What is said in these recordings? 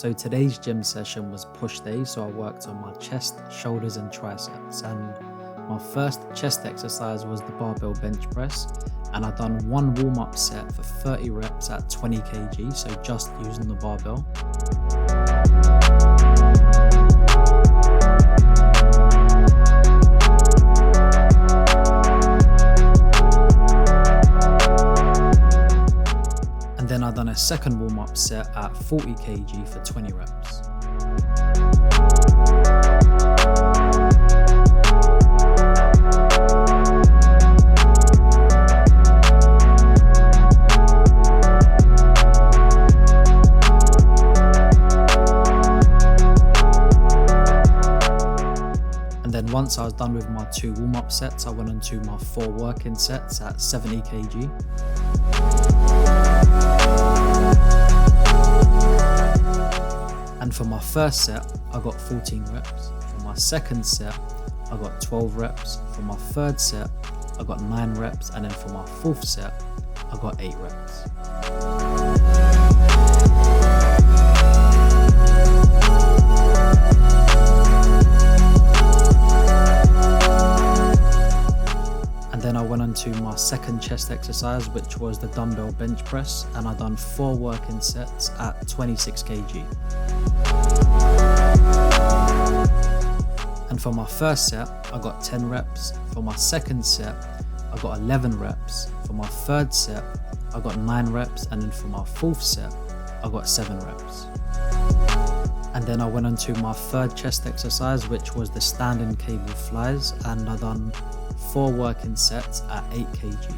So today's gym session was push day, so I worked on my chest, shoulders and triceps, and my first chest exercise was the barbell bench press, and I done one warm-up set for 30 reps at 20 kg, so just using the barbell. And then I done a second warm-up set at 40 kg for 20 reps. And then once I was done with my 2 warm-up sets, I went into my 4 working sets at 70 kg. And for my first set, I got 14 reps. For my second set, I got 12 reps. For my third set, I got 9 reps. And then for my fourth set, I got 8 reps. Then I went into my second chest exercise, which was the dumbbell bench press, and I done 4 working sets at 26 kg. And for my first set, I got 10 reps. For my second set, I got 11 reps. For my third set, I got 9 reps. And then for my fourth set, I got 7 reps. And then I went into my third chest exercise, which was the standing cable flies, and I done 4 working sets at 8 kg.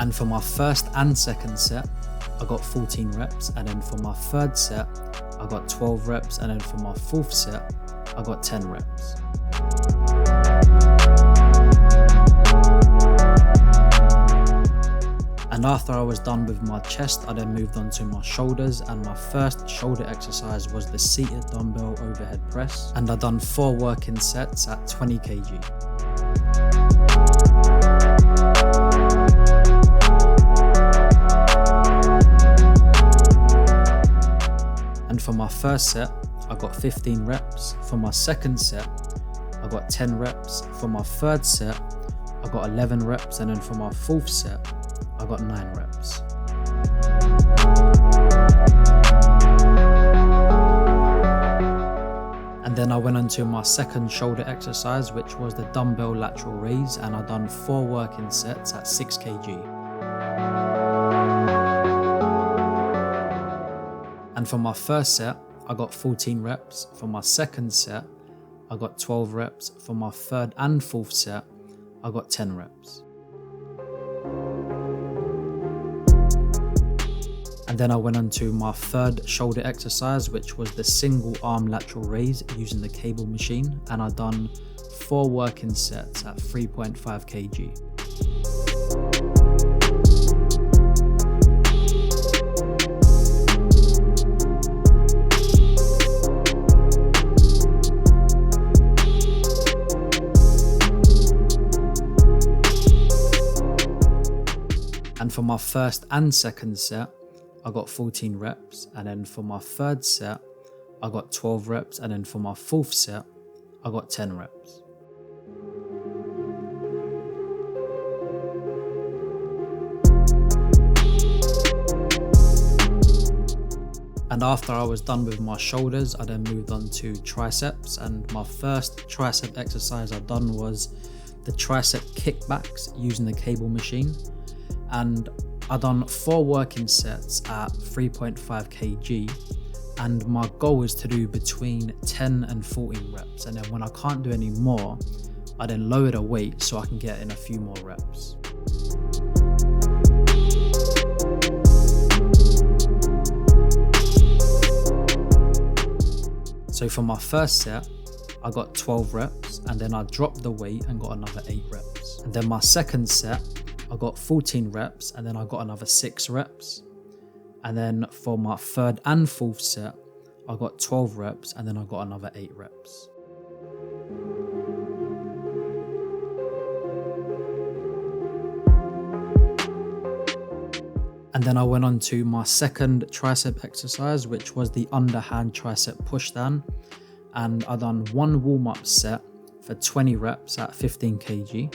And for my first and second set, I got 14 reps, and then for my third set, I got 12 reps, and then for my fourth set, I got 10 reps. And after I was done with my chest, I then moved on to my shoulders, and my first shoulder exercise was the seated dumbbell overhead press, and I done 4 working sets at 20 kg. And for my first set, I got 15 reps. For my second set, I got 10 reps. For my third set, I got 11 reps, and then for my fourth set, I got 9 reps. And then I went into my second shoulder exercise, which was the dumbbell lateral raise, and I done 4 working sets at 6 kg. And for my first set, I got 14 reps. For my second set, I got 12 reps. For my third and fourth set, I got 10 reps. And then I went on to my third shoulder exercise, which was the single arm lateral raise using the cable machine, and I done 4 working sets at 3.5 kg. And for my first and second set, I got 14 reps, and then for my third set, I got 12 reps, and then for my fourth set, I got 10 reps. And after I was done with my shoulders, I then moved on to triceps, and my first tricep exercise I done was the tricep kickbacks using the cable machine, and I done 4 working sets at 3.5 kg, and my goal is to do between 10 and 14 reps, and then when I can't do any more, I then lower the weight so I can get in a few more reps. So for my first set, I got 12 reps, and then I dropped the weight and got another 8 reps. And then my second set, I got 14 reps, and then I got another 6 reps. And then for my third and fourth set, I got 12 reps, and then I got another 8 reps. And then I went on to my second tricep exercise, which was the underhand tricep push-down. And I done one warm-up set for 20 reps at 15 kg.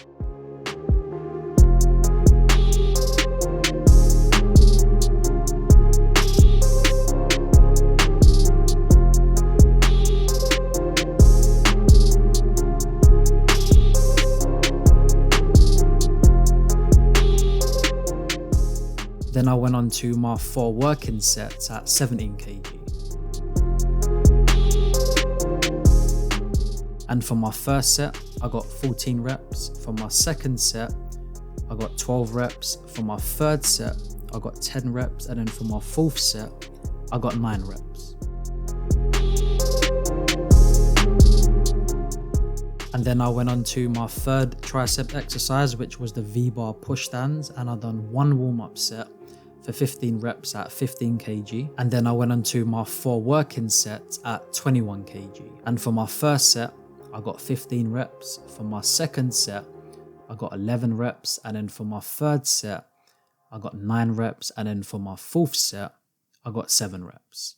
Then I went on to my 4 working sets at 17 kg. And for my first set, I got 14 reps. For my second set, I got 12 reps. For my third set, I got 10 reps. And then for my fourth set, I got 9 reps. And then I went on to my third tricep exercise, which was the V-bar push-downs. And I done one warm-up set for 15 reps at 15 kg. And then I went on to my 4 working sets at 21 kg. And for my first set, I got 15 reps. For my second set, I got 11 reps. And then for my third set, I got 9 reps. And then for my fourth set, I got 7 reps.